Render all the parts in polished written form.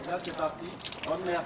Regarde, c'est parti. Bonne merde.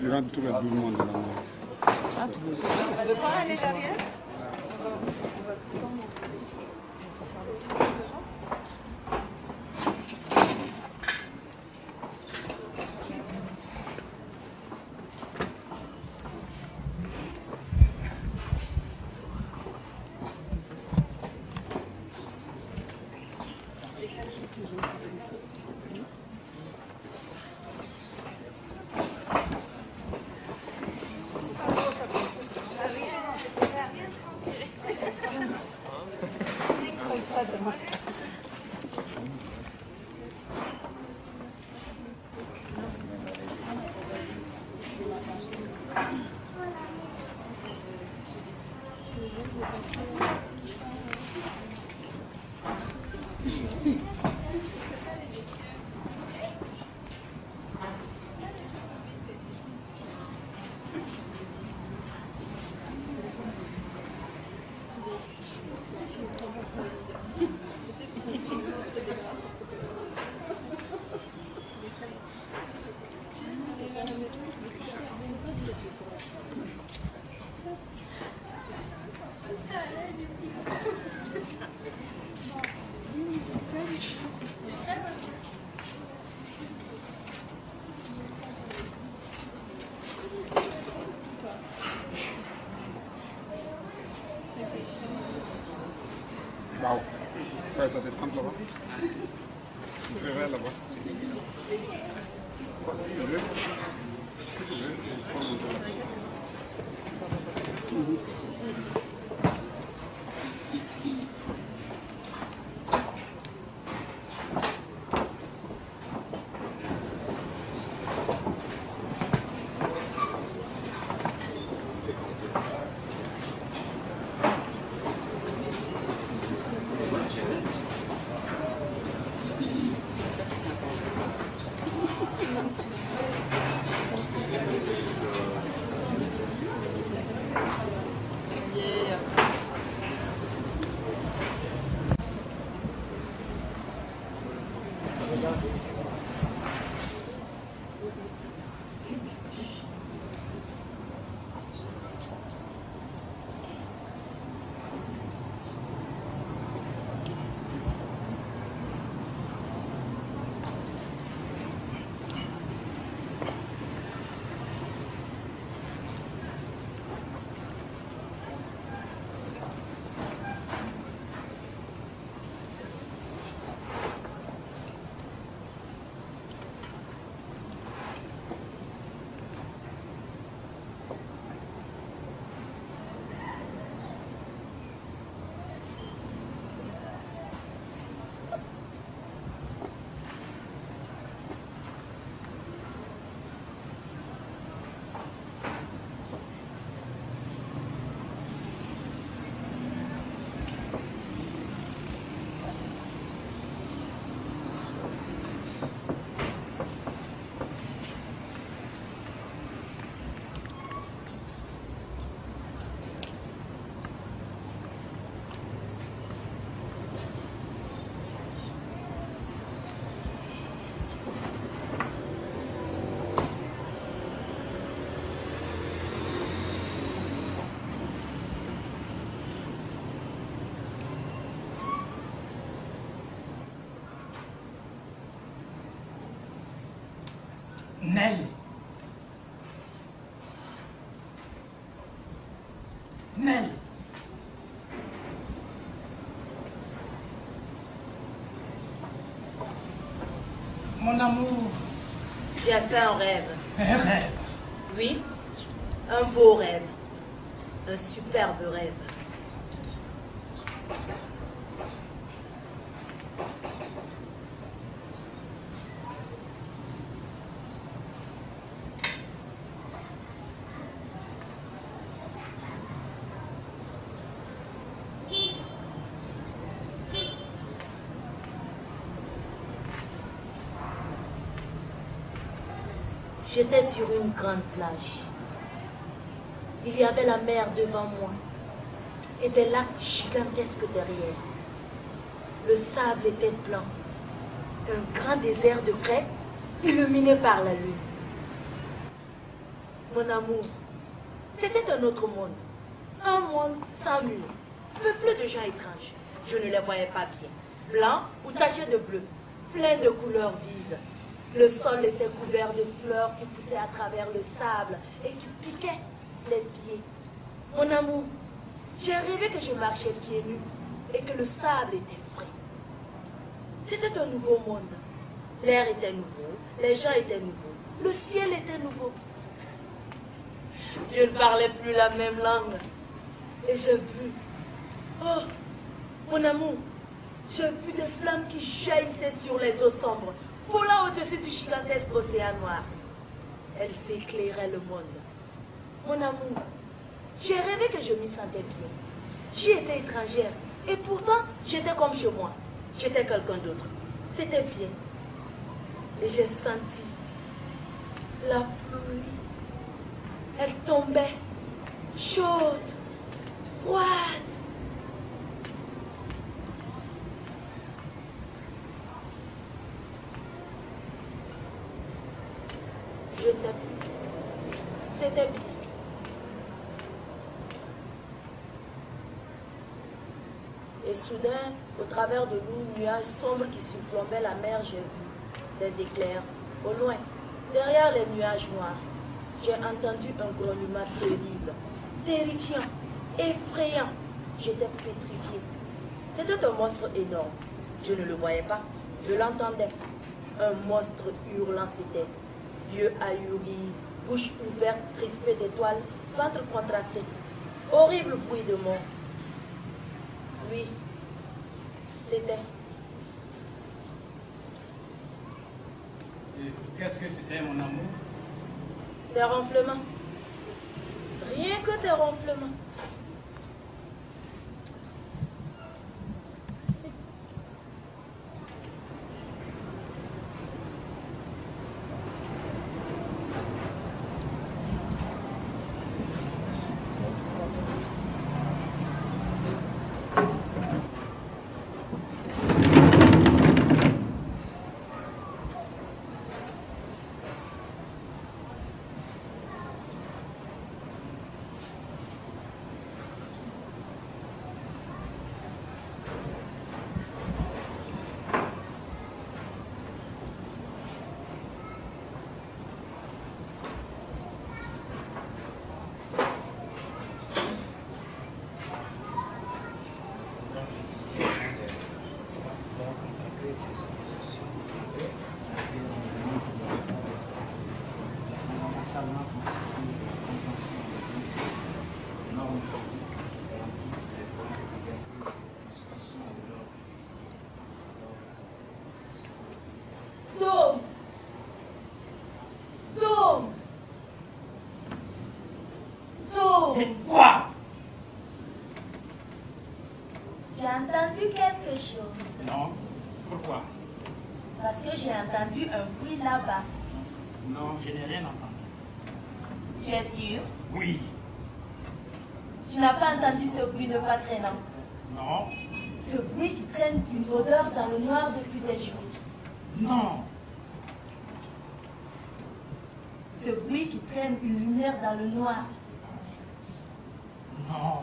Il rentre tout le mouvement de la main. Ah, tout le monde. On ne veut pas aller derrière? Waouh. Ouais, ça détend là-bas. Tu ferais là-bas. Oh, si tu veux. Si tu veux, je prends mon temps. Mel. Mel. Mon amour. J'ai fait un rêve. Un rêve. Oui, un beau rêve. Un superbe rêve. J'étais sur une grande plage. Il y avait la mer devant moi et des lacs gigantesques derrière. Le sable était blanc. Un grand désert de craie illuminé par la lune. Mon amour, c'était un autre monde. Un monde sans mur, peuplé de gens étranges. Je ne les voyais pas bien. Blancs ou tachés de bleu, pleins de couleurs vives. Le sol était couvert de fleurs qui poussaient à travers le sable et qui piquaient les pieds. Mon amour, j'ai rêvé que je marchais pieds nus et que le sable était frais. C'était un nouveau monde. L'air était nouveau, les gens étaient nouveaux, le ciel était nouveau. Je ne parlais plus la même langue. Et j'ai vu, oh, mon amour, j'ai vu des flammes qui jaillissaient sur les eaux sombres, volant au-dessus du gigantesque océan noir. Elles éclairaient le monde. Mon amour, j'ai rêvé que je m'y sentais bien. J'y étais étrangère. Et pourtant, j'étais comme chez moi. J'étais quelqu'un d'autre. C'était bien. Et j'ai senti la pluie. Elle tombait, chaude, froide. Je ne sais plus. C'était bien. Et soudain, au travers de lourds nuages sombres qui surplombaient la mer, j'ai vu des éclairs au loin, derrière les nuages noirs. J'ai entendu un grognement terrible, terrifiant, effrayant. J'étais pétrifiée. C'était un monstre énorme. Je ne le voyais pas, je l'entendais. Un monstre hurlant, c'était yeux ahuris, bouche ouverte, crispée d'étoiles, ventre contracté. Horrible bruit de mort. Oui, c'était. Et qu'est-ce que c'était, mon amour? Des ronflements. Rien que des ronflements. Et quoi? J'ai entendu quelque chose. Non. Pourquoi? Parce que j'ai entendu un bruit là-bas. Non, je n'ai rien entendu. Tu es sûr? Oui. Tu n'as pas entendu ce bruit de pas traînant? Non. Ce bruit qui traîne une odeur dans le noir depuis des jours. Non. Ce bruit qui traîne une lumière dans le noir. Non.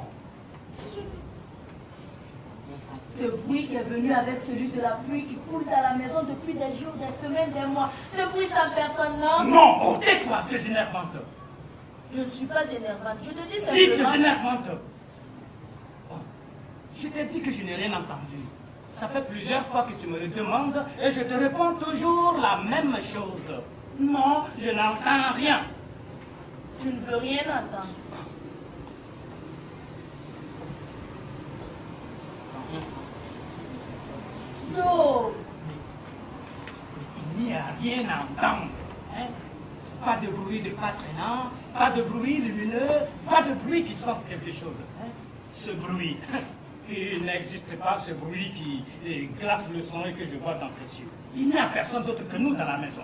Ce bruit qui est venu avec celui de la pluie qui coule dans la maison depuis des jours, des semaines, des mois. Ce bruit sans personne, non? Non, oh, tais-toi, tu es énervante. Je ne suis pas énervante, je te dis Si, tu simplement... es énervante. Oh, je t'ai dit que je n'ai rien entendu. Ça fait plusieurs fois que tu me le demandes et je te réponds toujours la même chose. Non, je n'entends rien. Tu ne veux rien entendre. Non. Il n'y a rien à entendre. Hein? Pas de bruit de pas traînant, pas de bruit lumineux, pas de bruit qui sente quelque chose. Hein? Ce bruit, il n'existe pas ce bruit qui glace le sang et que je vois dans tes yeux. Il n'y a personne d'autre que nous dans la maison.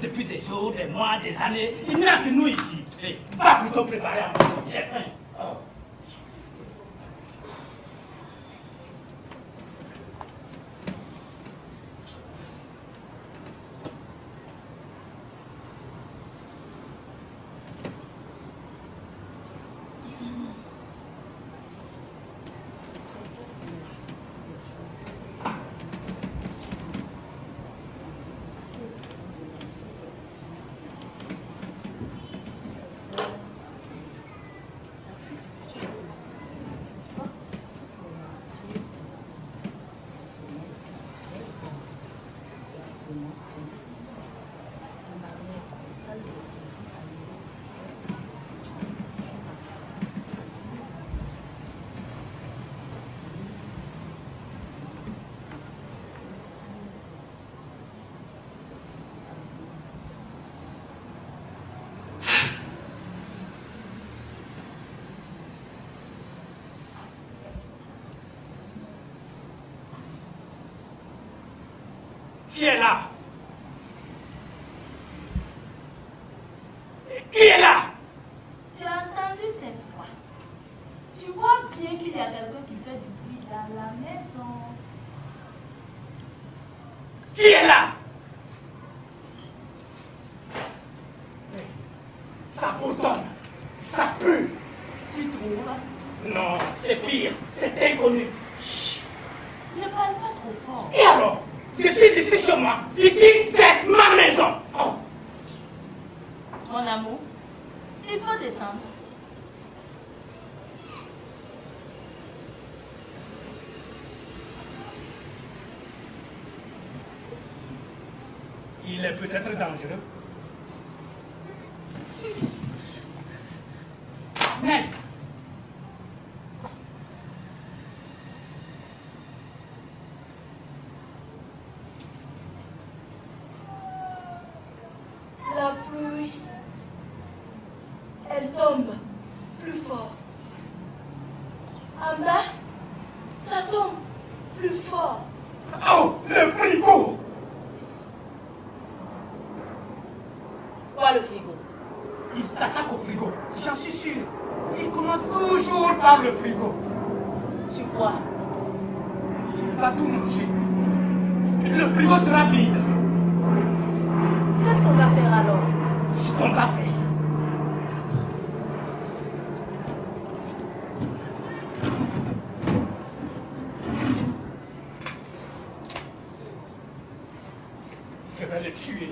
Depuis des jours, des mois, des années, il n'y a que nous ici. Et va plutôt préparer à manger. J'ai faim. Oh. Qui est là? Qui est là? Tu as entendu cette fois. Tu vois bien qu'il y a quelqu'un qui fait du bruit dans la maison. Qui est là? Ça bourdonne, ça pue. Tu trouves? Non, c'est pire, c'est inconnu. Chut. Ne parle pas trop fort. Et alors? Je suis ici chez moi. Ici, c'est ma maison. Oh. Mon amour, il faut descendre. Il est peut-être dangereux. Mais La pluie, elle tombe plus fort. En bas, ça tombe plus fort. oh, le frigo! Quoi le frigo? Il s'attaque au frigo, j'en suis sûr. Il commence toujours par le frigo. Tu crois? Il va tout manger. Le frigo sera vide. Qu'est-ce qu'on va faire alors? Ce qu'on va faire. Je vais le tuer.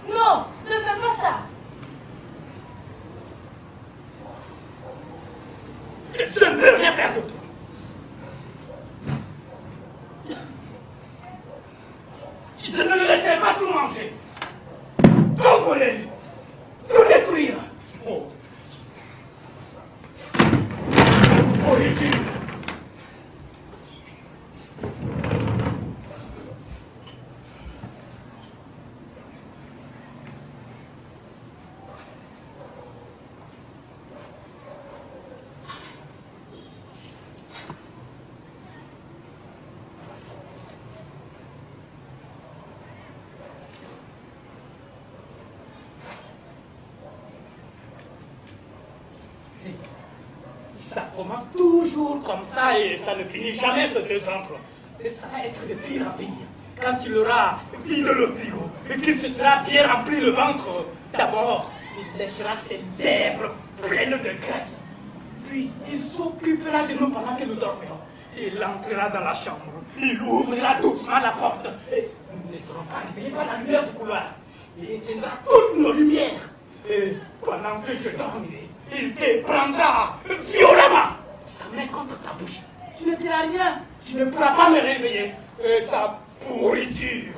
Non, ne fais pas ça. Je ne peux rien faire d'autre. Je ne le laisserai pas tout manger. Tout voler. Tout détruire. Oh. Origine. Ça commence toujours comme ça et ça ne finit jamais ce désordre. Et ça va être de pire en pire. Quand il aura vidé le frigo et qu'il se sera bien rempli le ventre, d'abord, il léchera ses lèvres pleines de graisse. Puis, il s'occupera de nous pendant que nous dormirons. Il entrera dans la chambre, il ouvrira doucement la porte et nous ne serons pas réveillés par la lumière du couloir. Il éteindra toutes nos lumières. Et pendant que je dormirai, il te prendra violemment sa main contre ta bouche. Tu ne diras rien, tu ne pourras pas me réveiller. Et sa pourriture,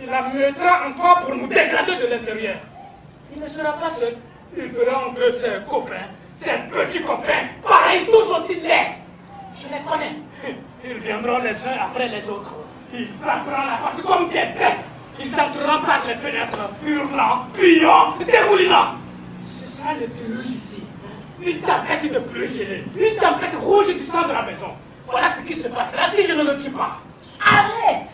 il la mettra en toi pour nous dégrader de l'intérieur. Il ne sera pas seul, il fera entre ses copains, ses petits copains, pareils tous aussi laids. Je les connais. Ils viendront les uns après les autres. Ils frapperont la porte comme des bêtes. Ils entreront par les fenêtres, hurlant, criant, dégoulinant. Ce sera le déluge ici. Une tempête de pluie gelée, une tempête rouge du sang de la maison. Voilà ce qui se passera si je ne le tue pas. Arrête!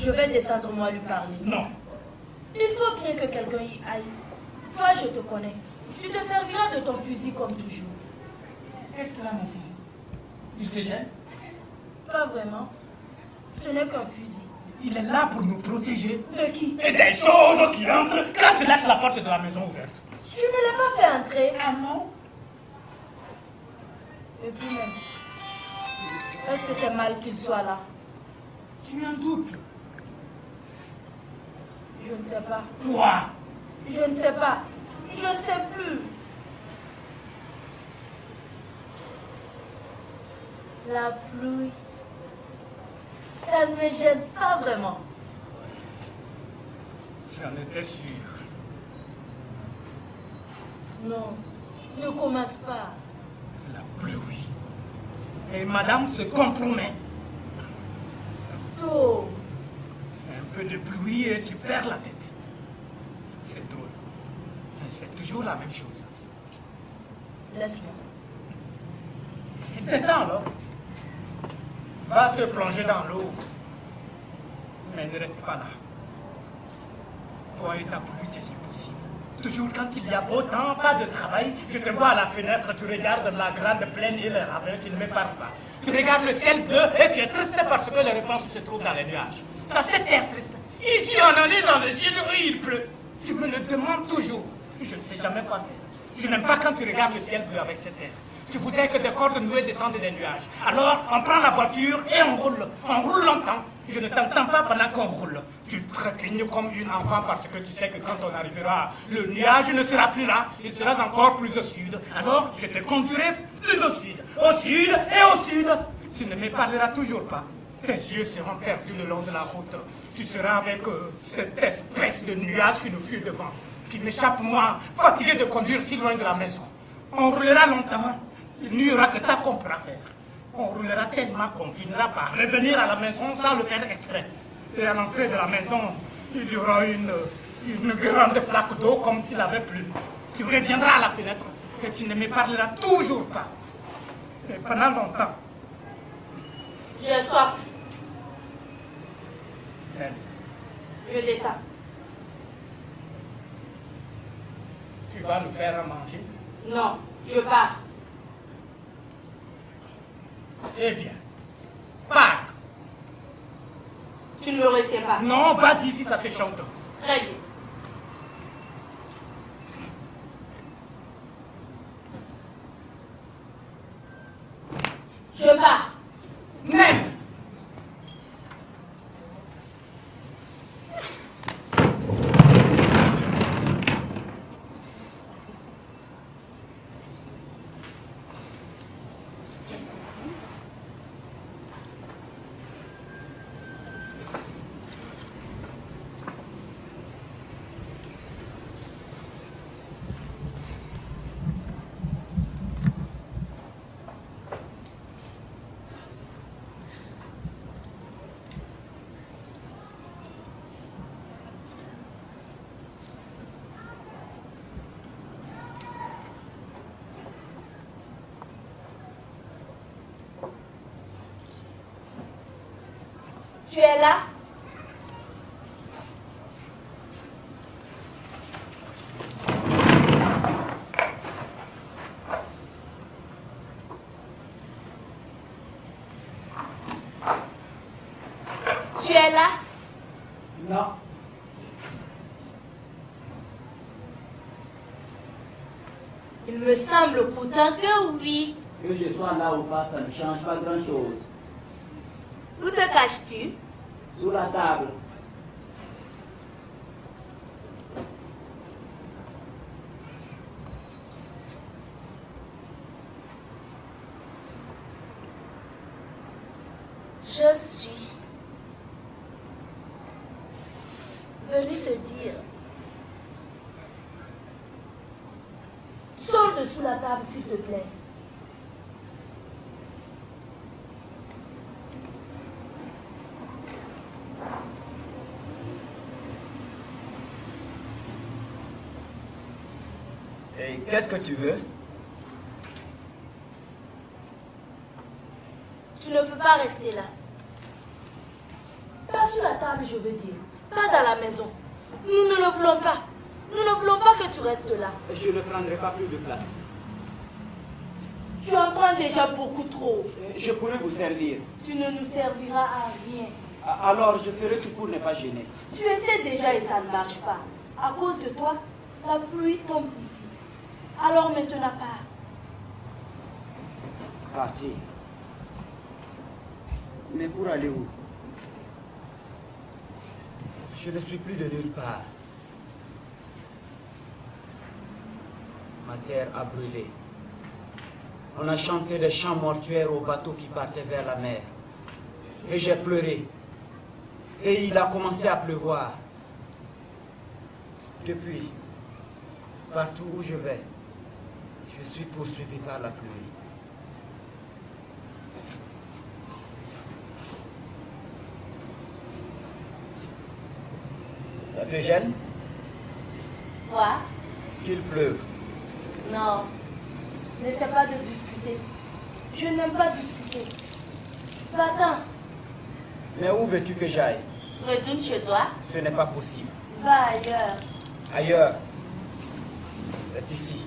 Je vais descendre moi lui parler. Non. Il faut bien que quelqu'un y aille. Toi, je te connais. Tu te serviras de ton fusil comme toujours. Qu'est-ce qu'il a, mon fusil? Il te gêne? Pas vraiment. Ce n'est qu'un fusil. Il est là pour nous protéger. De qui? Et des choses qui entrent quand tu laisses la porte de la maison ouverte. Je ne l'ai pas fait entrer. Ah non? Et puis même, est-ce que c'est mal qu'il soit là? Tu en doutes? Je ne sais pas. Quoi? Je ne sais pas. Je ne sais plus. La pluie, ça ne me gêne pas vraiment. J'en étais sûr. Non, ne commence pas. La pluie. Et madame se compromet. Tôt. Un peu de pluie et tu perds la tête. C'est drôle. Mais c'est toujours la même chose. Laisse-moi. Descends alors. Va te plonger dans l'eau. Mais ne reste pas là. Toi et ta pluie, c'est impossible. Toujours quand il y a beau temps, pas de travail, je te vois à la fenêtre, tu regardes la grande plaine et les ravins, tu ne me parles pas. Tu regardes le ciel bleu et tu es triste parce que les réponses se trouvent dans les nuages. Tu as cet air triste. Ici, on en est dans les yeux de oui, il pleut. Tu me le demandes toujours. Je ne sais jamais quoi faire. Je n'aime pas quand tu regardes le ciel bleu avec cet air. Tu voudrais que des cordes nouées descendent des nuages. Alors, on prend la voiture et on roule. On roule longtemps. Je ne t'entends pas pendant qu'on roule. Tu trépignes comme une enfant parce que tu sais que quand on arrivera, le nuage ne sera plus là. Il sera encore plus au sud. Alors, je te conduirai plus au sud. Au sud et au sud. Tu ne me parleras toujours pas. Tes yeux seront perdus le long de la route. Tu seras avec cette espèce de nuage qui nous fuit devant, qui m'échappe moi, fatigué de conduire si loin de la maison. On roulera longtemps. Il n'y aura que ça qu'on pourra faire. On roulera tellement qu'on finira par revenir à la maison sans le faire exprès. Et à l'entrée de la maison, il y aura une grande plaque d'eau comme s'il avait plu. Tu reviendras à la fenêtre et tu ne me parleras toujours pas. Et pendant longtemps. J'ai soif. Même, Je descends. tu vas nous faire à manger? Non, je pars. Eh bien, pars. Tu ne me retiens pas. Non, vas-y si ça te chante. Très bien. Je pars. Même. Tu es là? Tu es là? Non. Il me semble pourtant que oui. Que je sois là ou pas, ça ne change pas grand-chose. Où te caches-tu? Sous la table. Je suis venue te dire. Sors de sous la table, s'il te plaît. Et qu'est-ce que tu veux? Tu ne peux pas rester là. Pas sous la table, je veux dire. Pas dans la maison. Nous ne le voulons pas. Nous ne voulons pas que tu restes là. Je ne prendrai pas plus de place. Tu en prends déjà beaucoup trop. Je pourrais vous servir. Tu ne nous serviras à rien. Alors je ferai tout pour ne pas gêner. Tu essaies déjà et ça ne marche pas. À cause de toi, la pluie tombe ici. Alors maintenant pars. Partir. Mais pour aller où? Je ne suis plus de nulle part. Ma terre a brûlé. On a chanté des chants mortuaires aux bateaux qui partaient vers la mer. Et j'ai pleuré. Et il a commencé à pleuvoir. Depuis, partout où je vais, je suis poursuivi par la pluie. Ça te gêne Quoi? qu'il pleuve? Non. N'essaie pas de discuter. Je n'aime pas discuter. Va-t'en. Mais où veux-tu que j'aille? Retourne chez toi. Ce n'est pas possible. Va ailleurs. Ailleurs, c'est ici.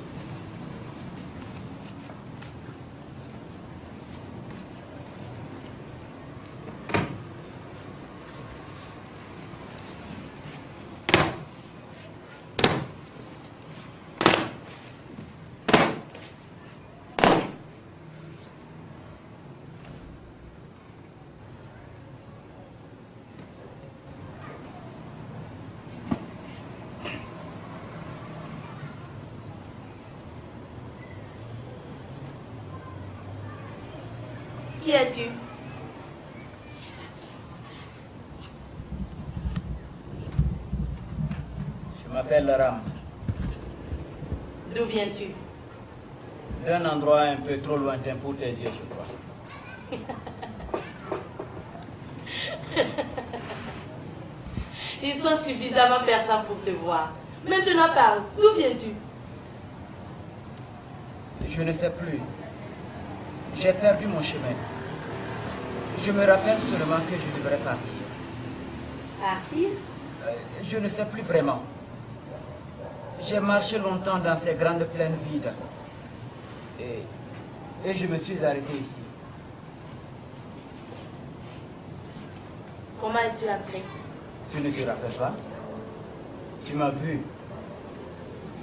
Qui es-tu? Je m'appelle Ram. D'où viens-tu? D'un endroit un peu trop lointain pour tes yeux, je crois. Ils sont suffisamment perçants pour te voir. Maintenant parle. D'où viens-tu? Je ne sais plus. J'ai perdu mon chemin. Je me rappelle seulement que je devrais partir. Partir? Je ne sais plus vraiment. J'ai marché longtemps dans ces grandes plaines vides. Et je me suis arrêté ici. Comment es-tu entré? Tu ne te rappelles pas? Tu m'as vu.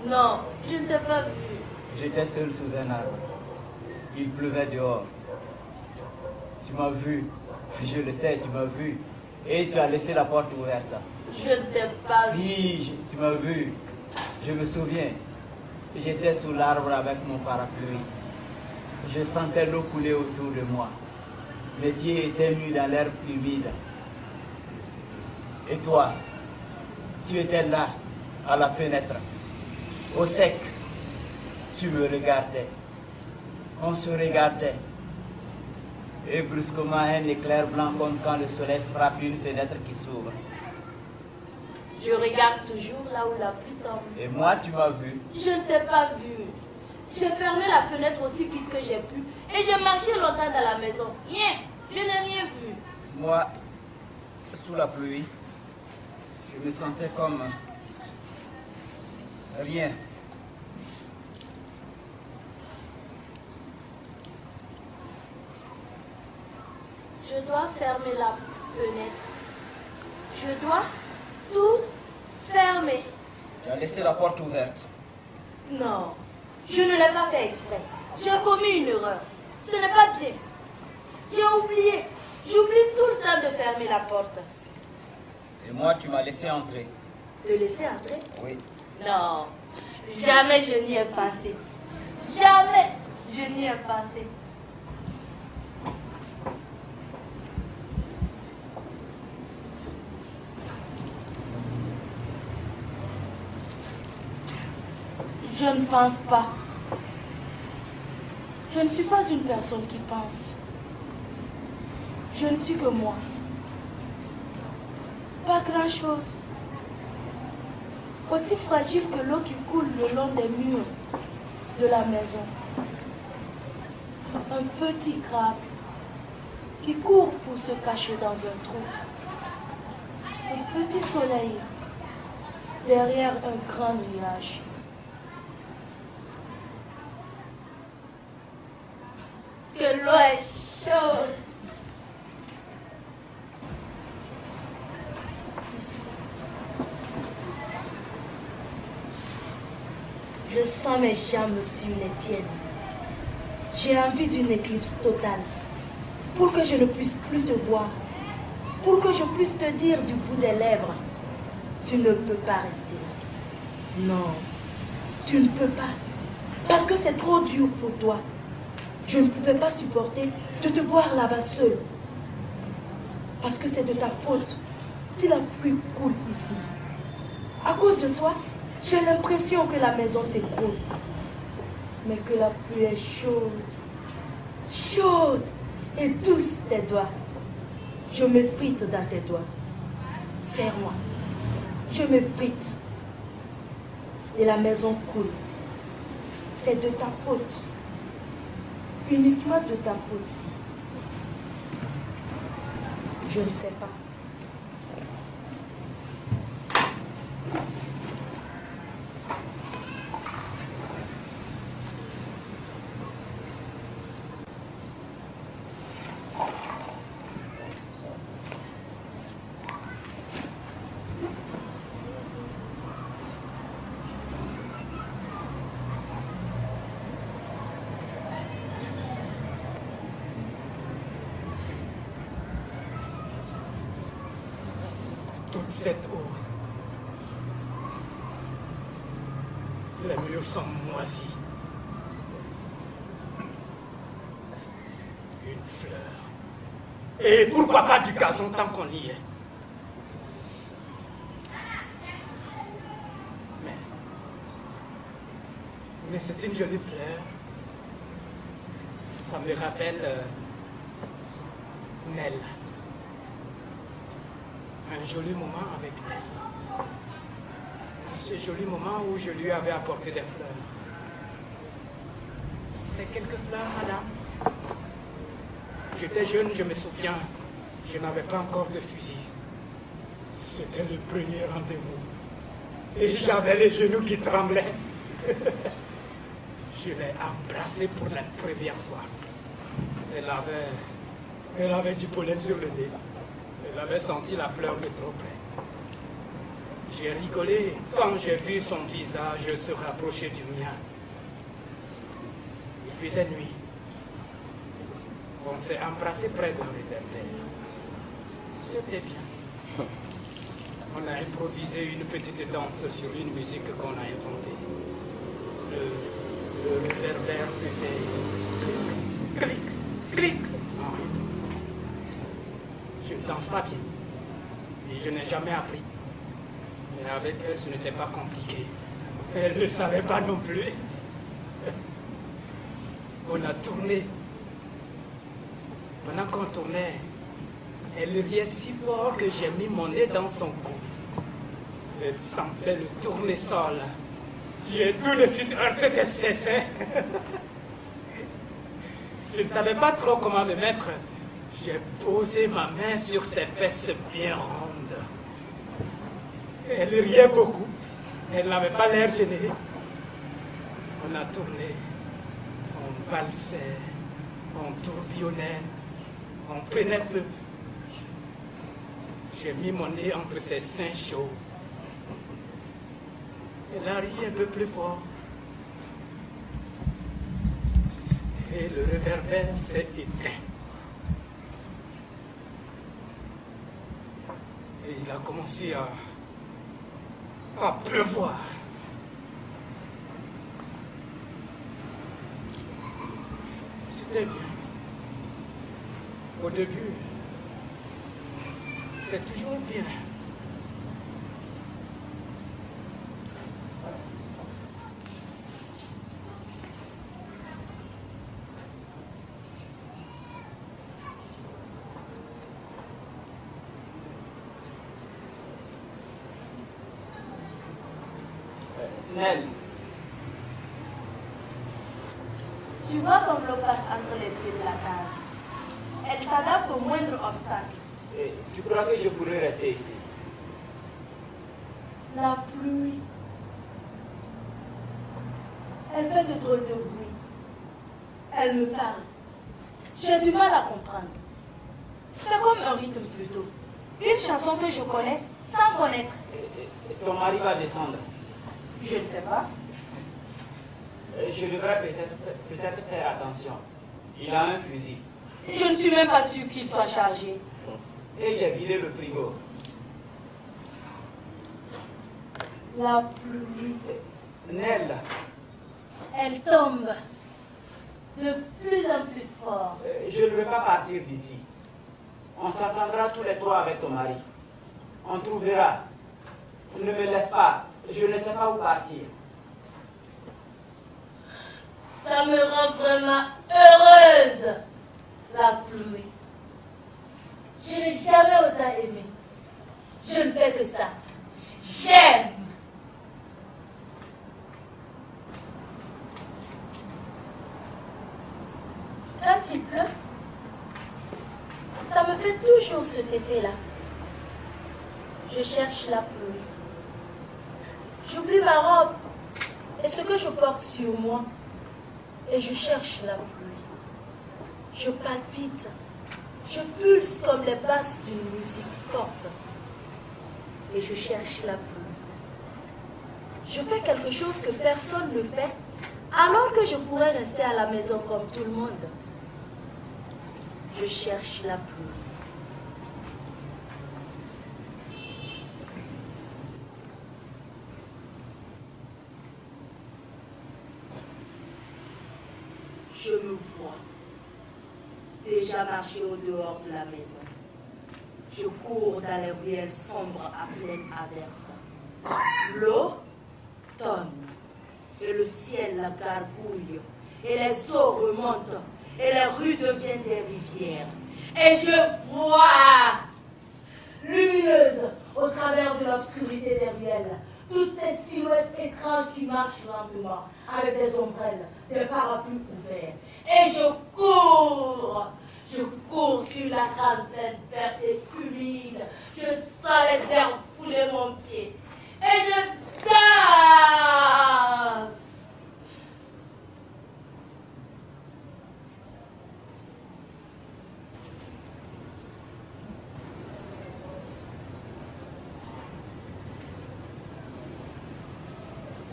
Non, je ne t'ai pas vu. J'étais seul sous un arbre. Il pleuvait dehors. Tu m'as vu. Je le sais, tu m'as vu. Et tu as laissé la porte ouverte. Je ne t'ai pas vu. Si, tu m'as vu. Je me souviens. J'étais sous l'arbre avec mon parapluie. Je sentais l'eau couler autour de moi. Mes pieds étaient nus dans l'herbe humide. Et toi, tu étais là, à la fenêtre, au sec. Tu me regardais. On se regardait. Et brusquement, un éclair blanc comme quand le soleil frappe une fenêtre qui s'ouvre. Je regarde toujours là où la pluie tombe. Et moi, tu m'as vu. Je ne t'ai pas vu. J'ai fermé la fenêtre aussi vite que j'ai pu. Et j'ai marché longtemps dans la maison. Rien. Je n'ai rien vu. Moi, sous la pluie, je me sentais comme rien. Je dois fermer la fenêtre. Je dois tout fermer. Tu as laissé la porte ouverte. Non, je ne l'ai pas fait exprès. J'ai commis une erreur. Ce n'est pas bien. J'ai oublié. J'oublie tout le temps de fermer la porte. Et moi, tu m'as laissé entrer. Te laisser entrer? Oui. Non, jamais je n'y ai pensé. Jamais je n'y ai pensé. Je ne pense pas. Je ne suis pas une personne qui pense. Je ne suis que moi. Pas grand-chose. Aussi fragile que l'eau qui coule le long des murs de la maison. Un petit crabe qui court pour se cacher dans un trou. Un petit soleil derrière un grand nuage. Que l'eau est chaude. Ici. Je sens mes jambes sur les tiennes. J'ai envie d'une éclipse totale. Pour que je ne puisse plus te voir. Pour que je puisse te dire du bout des lèvres. Tu ne peux pas rester là. Non. Tu ne peux pas. Parce que c'est trop dur pour toi. Je ne pouvais pas supporter de te voir là-bas seul. Parce que c'est de ta faute si la pluie coule ici. À cause de toi, j'ai l'impression que la maison s'écroule. Mais que la pluie est chaude. Chaude et douce tes doigts. Je me frite dans tes doigts. Serre-moi. Je me frite. Et la maison coule. C'est de ta faute. Uniquement de ta faute, si. Je ne sais pas. Toute cette eau. Les murs sont moisis. Une fleur. Et pourquoi pas du gazon tant qu'on y est? Mais c'est une jolie fleur. Ça me rappelle Nell. Un joli moment avec Nell. Ce joli moment où je lui avais apporté des fleurs. C'est quelques fleurs, madame. J'étais jeune, je me souviens. Je n'avais pas encore de fusil. C'était le premier rendez-vous. Et j'avais les genoux qui tremblaient. Je l'ai embrassée pour la première fois. Elle avait du pollen sur le nez. Elle avait senti la fleur de trop près. J'ai rigolé quand j'ai vu son visage se rapprocher du mien. Il faisait nuit. On s'est embrassé près d'un réverbère. C'était bien. On a improvisé une petite danse sur une musique qu'on a inventée. Le réverbère faisait clic, clic, clic en rythme. Je ne danse pas bien. Et je n'ai jamais appris. Mais avec elle, ce n'était pas compliqué. Elle ne savait pas non plus. On a tourné. Pendant qu'on tournait, elle riait si fort que j'ai mis mon nez dans son cou. Elle sentait le tournesol. J'ai tout de suite heurté des cessets. Je ne savais pas trop comment me mettre. J'ai posé ma main sur ses fesses bien rondes. Elle riait beaucoup. Elle n'avait pas l'air gênée. On a tourné, on valsait, on tourbillonnait, on prenait feu. J'ai mis mon nez entre ses seins chauds. Elle a ri un peu plus fort. Et le réverbère s'est éteint. Et il a commencé à pleuvoir. C'était bien. Au début, c'est toujours bien. Nel, Tu vois comme l'eau passe entre les pieds de la cage. Elle s'adapte au moindre obstacle. tu crois que je pourrais rester ici? La pluie. Elle fait de drôles de bruit. Elle me parle. J'ai du mal à comprendre. C'est comme un rythme plutôt. Une chanson que je connais sans connaître. Ton mari va descendre. Je ne sais pas. Je devrais peut-être faire attention. Il a un fusil. Je ne suis même pas sûre qu'il soit chargé. Et j'ai vidé le frigo. La pluie. Nel, Elle tombe de plus en plus fort. je ne veux pas partir d'ici. On s'entendra tous les trois avec ton mari. On trouvera. Ne me laisse pas. Je ne sais pas où partir. Ça me rend vraiment heureuse, la pluie. Je n'ai jamais autant aimé. Je ne fais que ça. J'aime. Quand il pleut, ça me fait toujours cet effet-là. Je cherche la pluie. J'oublie ma robe et ce que je porte sur moi. Et je cherche la pluie. Je palpite. Je pulse comme les basses d'une musique forte. Et je cherche la pluie. Je fais quelque chose que personne ne fait, alors que je pourrais rester à la maison comme tout le monde. Je cherche la pluie. Je me vois déjà marcher au dehors de la maison. Je cours dans les ruelles sombres à pleine averse. L'eau tonne et le ciel la gargouille et les eaux remontent et les rues deviennent des rivières. Et je vois, lumineuse au travers de l'obscurité des ruelles, toutes ces silhouettes étranges qui marchent lentement avec des ombrelles, des parapluies ouverts. Et je cours sur la grande plaine verte et humide. Je sens les herbes fouler mon pied. Et je danse.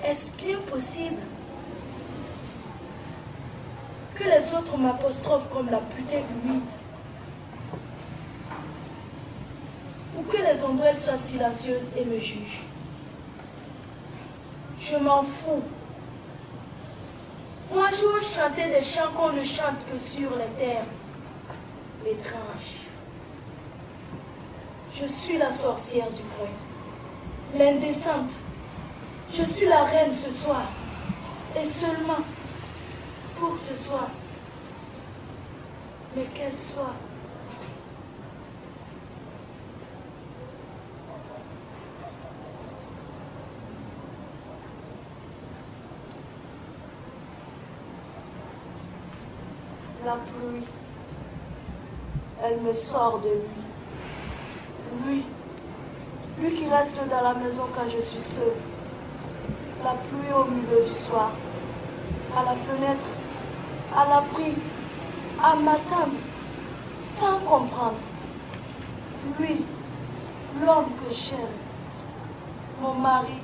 Est-ce bien possible que les autres m'apostrophent comme la putain humide? Ou que les ombrelles soient silencieuses et me jugent? Je m'en fous. Moi, je veux chanter des chants qu'on ne chante que sur les terres étranges. Je suis la sorcière du coin, l'indécente. Je suis la reine ce soir, et seulement pour ce soir. Mais quel soir? La pluie. Elle me sort de lui. Lui qui reste dans la maison quand je suis seule. La pluie au milieu du soir. À la fenêtre. À l'abri. À m'attendre. Sans comprendre. Lui, l'homme que j'aime. Mon mari.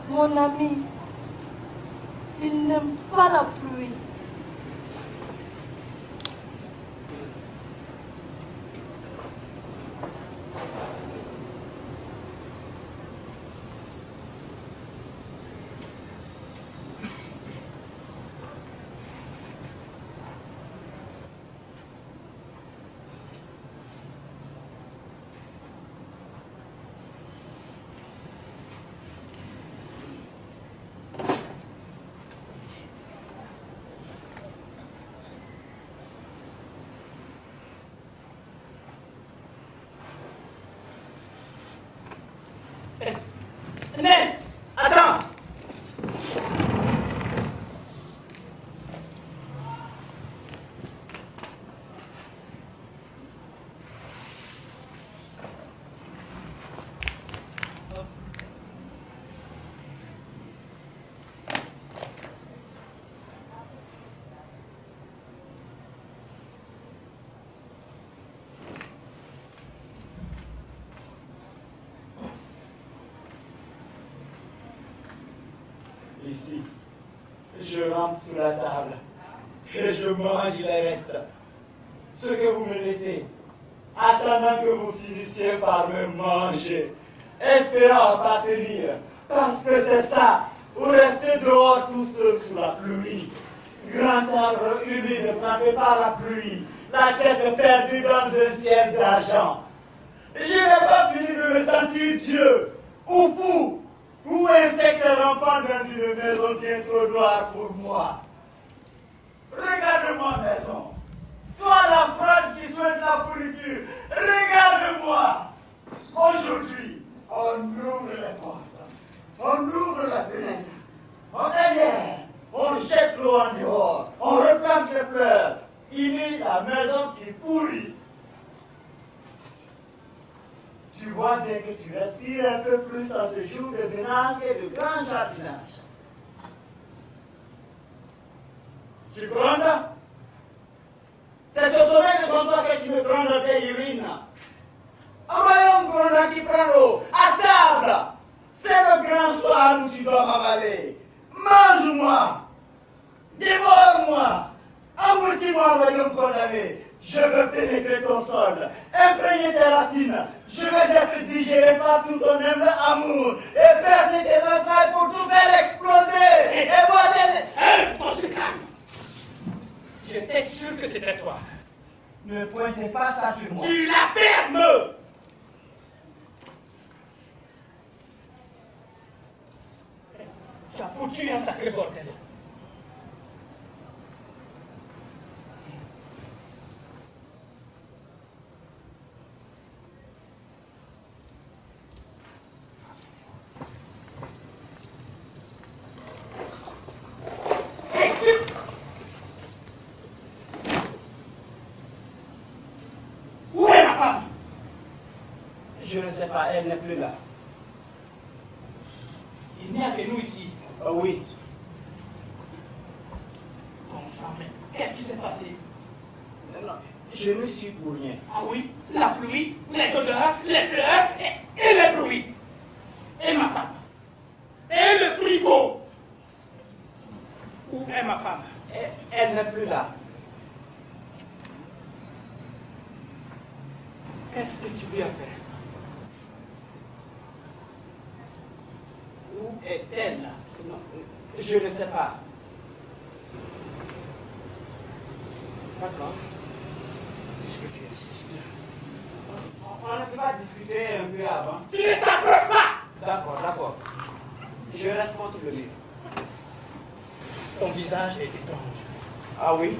Mon ami. Il n'aime pas la pluie. Ned, attends. Ici, je rentre sous la table et je mange les restes. Ce que vous me laissez, attendant que vous finissiez par me manger, espérant appartenir, parce que c'est ça, vous restez dehors tout seul sous la pluie. Grand arbre humide frappé par la pluie, la tête perdue dans un ciel d'argent. Je n'ai pas fini de me sentir Dieu, ou fou, ou insecte rampant dans une maison bien trop noire pour moi. Regarde-moi, maison. Toi, la froide qui souhaite la pourriture, regarde-moi. Aujourd'hui, on ouvre les portes, on ouvre la fenêtre, on aère, on jette l'eau en dehors, on replante les fleurs. Il est la maison qui pourrit. Tu vois bien que tu respires un peu plus en ce jour de ménage et de grand jardinage. Tu grondes? C'est au sommet de ton toit que tu me grondes tes urines. Un royaume grondant qui prend l'eau, à table. C'est le grand soir où tu dois m'avaler. Mange-moi. Dévore-moi. Engloutis-moi, royaume condamné. Je veux pénétrer ton sol, imprégner tes racines. Je vais être digéré par tout ton humble amour et percer tes entrailles pour tout faire exploser. Et voir des... On se calme. J'étais sûr que c'était toi. Ne pointez pas ça sur moi. Tu la fermes. Tu as foutu un sacré bordel. Où est ma femme? Je ne sais pas, elle n'est plus là. Il n'y a que nous ici. Oui. Bon sang, mais qu'est-ce qui s'est passé? Non, je ne suis pour rien. Ah oui, la pluie, les odeurs, les fleurs et les bruits. Et ma femme. Et le frigo. Où est ma femme? Elle n'est plus là. Qu'est-ce que tu lui as fait? Où est-elle? Non, je ne sais pas. D'accord. Puisque tu insistes. On ne peut pas discuter un peu avant. Tu ne t'approches pas! D'accord, d'accord. Je reste contre le mur. Ton visage est étrange. Ah oui?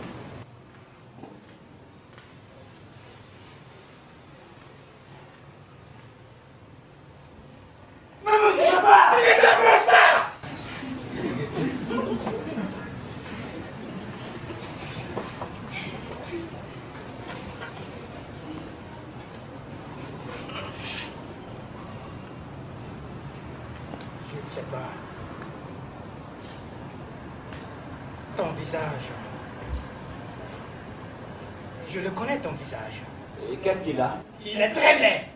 Ne me touche pas! Tu ne t'approches pas! sais pas. Ton visage. Je le connais, ton visage. Et qu'est-ce qu'il a? Il est très laid.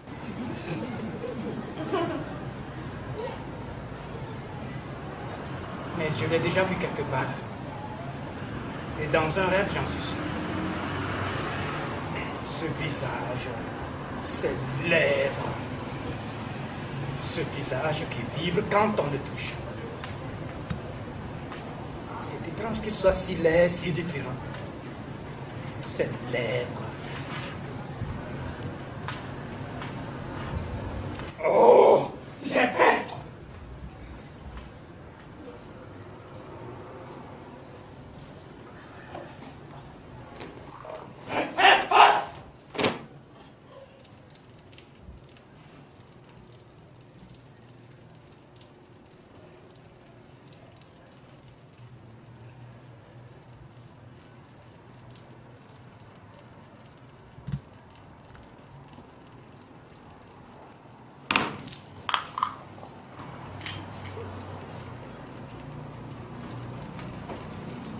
Mais je l'ai déjà vu quelque part. Et dans un rêve, j'en suis sûr. Ce visage, ces lèvres, ce visage qui vibre quand on le touche. C'est étrange qu'il soit si laid, si différent. Ces lèvres. Oh, j'ai peur.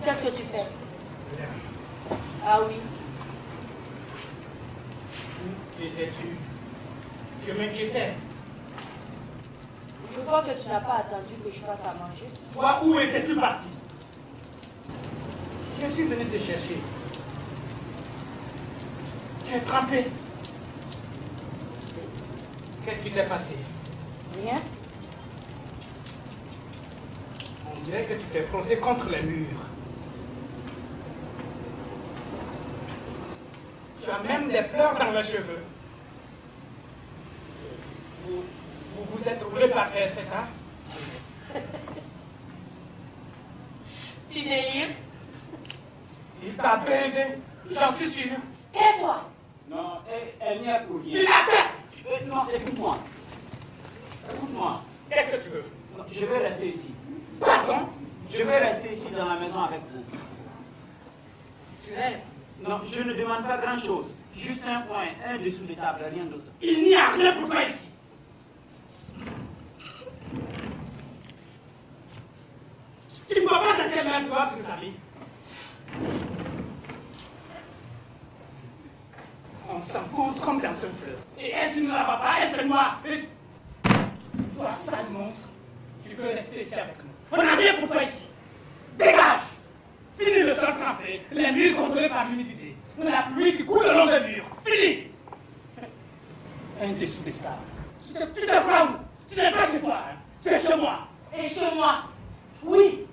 Qu'est-ce que tu fais? Ah oui. Où étais-tu? Je m'inquiétais. Je vois que tu n'as pas attendu que je fasse à manger. Toi, où étais-tu parti? Je suis venu te chercher. Tu es trempé. Qu'est-ce qui s'est passé? Rien. On dirait que tu t'es frotté contre les murs. Tu as même des fleurs dans les cheveux. Vous vous êtes roulé par terre, c'est ça? Tu délires? Il t'a baisé, j'en suis sûr. Tais-toi! Non, elle n'y a pour rien. Tu l'as fait! Non, écoute-moi. Écoute-moi. Qu'est-ce que tu veux? Non, je vais rester ici. Pardon? Je vais rester ici dans la maison avec vous. Tu rêves? Non, je ne demande pas grand-chose. Juste un coin, un dessous de table, rien d'autre. Il n'y a rien pour toi ici. Tu ne vois pas dans quelle main droite tu nous as mis. On s'enfonce comme dans un fleuve. Et elle, tu ne la vois pas, elle se noie. Et toi, sale monstre, tu peux rester ici avec nous. On n'a rien pour toi ici. Dégage! Fini le sol trempé, les murs contrôlés par l'humidité. La pluie qui coule le long des murs. Fini! Un dessous des stars. Tu te crois où? Tu n'es pas chez toi, hein? Tu es chez moi. Et chez moi? Oui.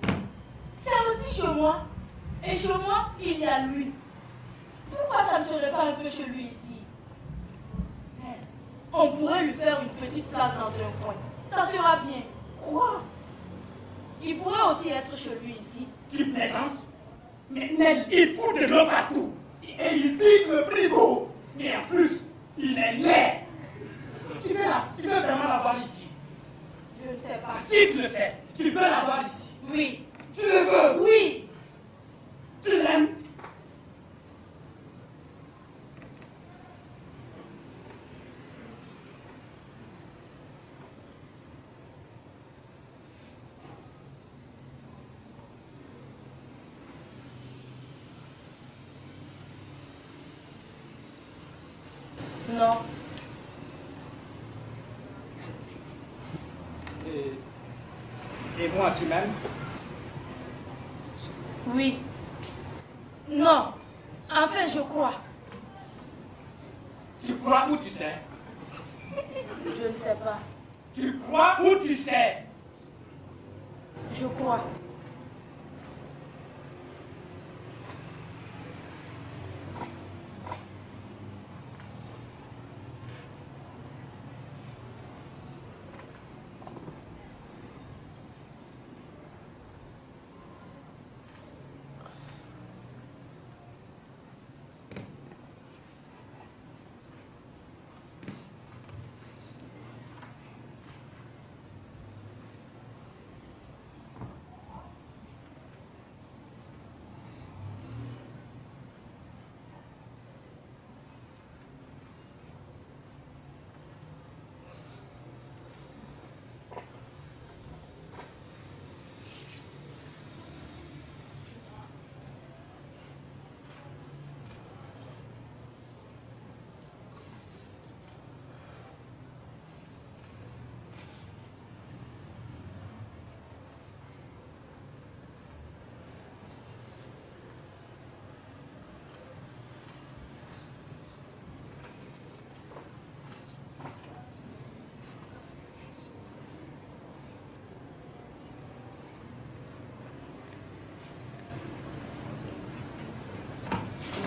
C'est aussi chez moi. Et chez moi, il y a lui. Pourquoi ça ne serait pas un peu chez lui ici? On pourrait lui faire une petite place dans un coin. Ça sera bien. Quoi? Il pourrait aussi être chez lui ici. Tu plaisantes? Mais Ned, il fout de l'eau partout. Et il vide le frigo. Et en plus, il est laid. Tu veux vraiment l'avoir ici? Je ne sais pas. Si tu le sais, tu veux l'avoir ici. Oui. Tu le veux? Oui. Tu l'aimes? Non. Et moi, tu m'aimes? Oui. Non. Enfin, je crois. Tu crois ou tu sais? Je ne sais pas. Tu crois ou tu sais? Je crois.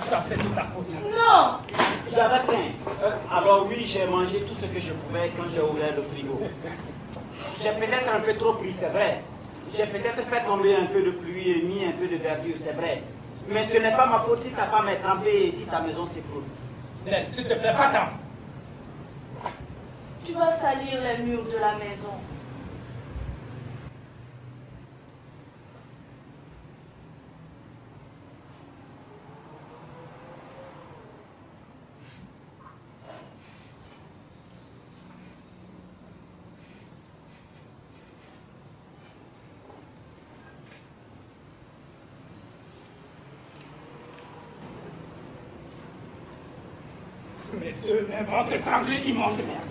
ça, c'est de ta faute. Non! J'avais faim. Alors oui, j'ai mangé tout ce que je pouvais quand j'ai ouvert le frigo. J'ai peut-être un peu trop pris, c'est vrai. J'ai peut-être fait tomber un peu de pluie et mis un peu de verdure, c'est vrai. Mais ce n'est pas ma faute si ta femme est trempée et si ta maison s'écroule. Nel, s'il te plaît, va-t'en. Tu vas salir les murs de la maison. Mes deux mains vont t'étrangler, immonde merde.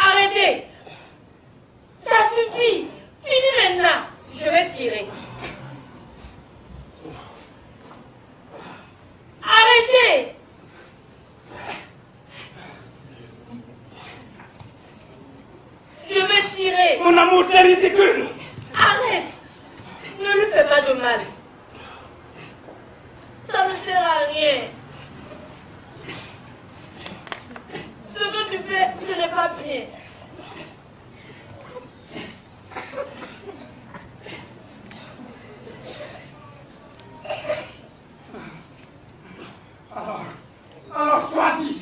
Arrêtez! Ça suffit! Fini maintenant! Je vais tirer. Arrêtez! Je vais tirer. Mon amour, c'est ridicule. Arrête! Ne lui fais pas de mal. Ça ne sert à rien. Ce que tu fais, ce n'est pas bien. Alors choisis.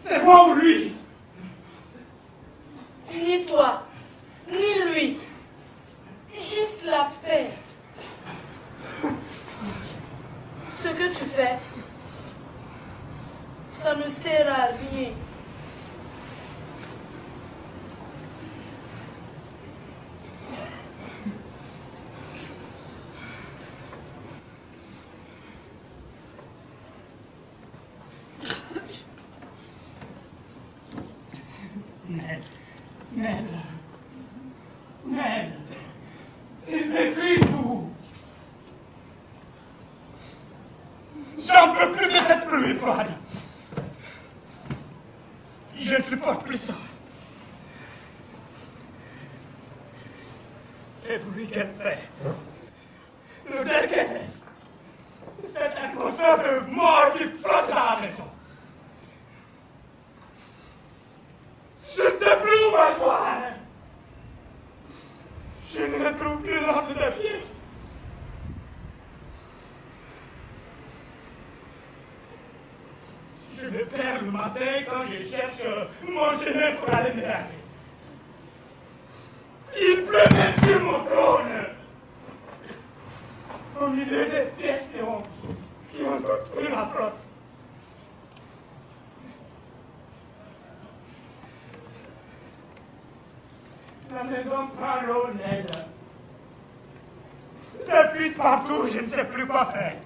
C'est moi ou lui? Ni toi, ni lui. Juste la paix. Ce que tu fais, ça ne sert à rien. Nel, il m'écrit tout. J'en peux plus de cette pluie froide. Je ne supporte plus ça. Les bruits qu'elle fait. L'odeur qu'elle laisse. Cette atmosphère de mort qui flotte dans la maison. Je ne sais plus où m'asseoir. Je ne trouve plus l'ordre de la pièce. Je me perds le matin quand je cherche mon chemin pour aller me raser. Il pleut même sur mon trône. Au milieu des pièces qui ont toutes pris ma flotte. La maison prend l'eau, Ned. Des fuites partout, je ne sais plus quoi faire.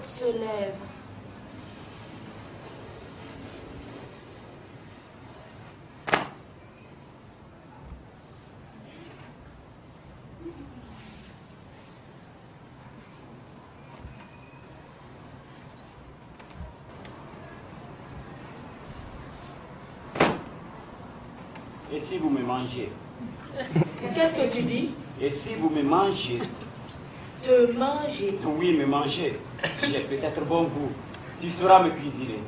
se lève. Et si vous me mangez? Qu'est-ce que tu dis? Et si vous me mangez? Te manger. Oui, me manger. J'ai peut-être bon goût. Tu sauras me cuisiner.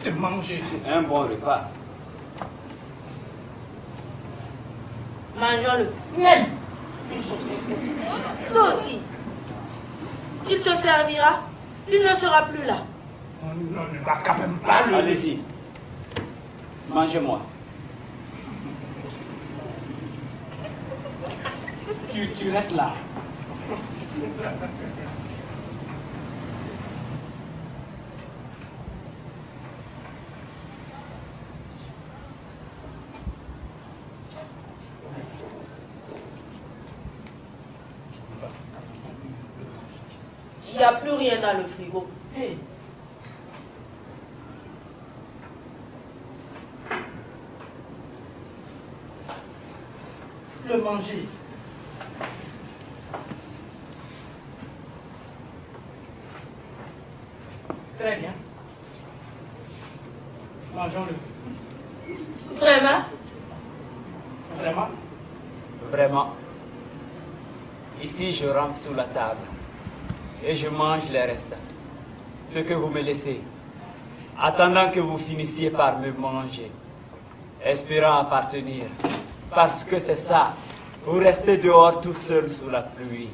De manger. Un bon repas. Mangeons-le. Toi aussi. Il te servira. Il ne sera plus là. On ne va quand même pas le... Allez-y. Mangez-moi. Tu restes là. Il n'y a plus rien dans le frigo. Hey. Le manger. Très bien. Mangeons-le. Vraiment? Vraiment? Vraiment. Ici, je rampe sous la table et je mange les restes. Ce que vous me laissez, attendant que vous finissiez par me manger, espérant appartenir, parce que c'est ça, vous restez dehors tout seul sous la pluie.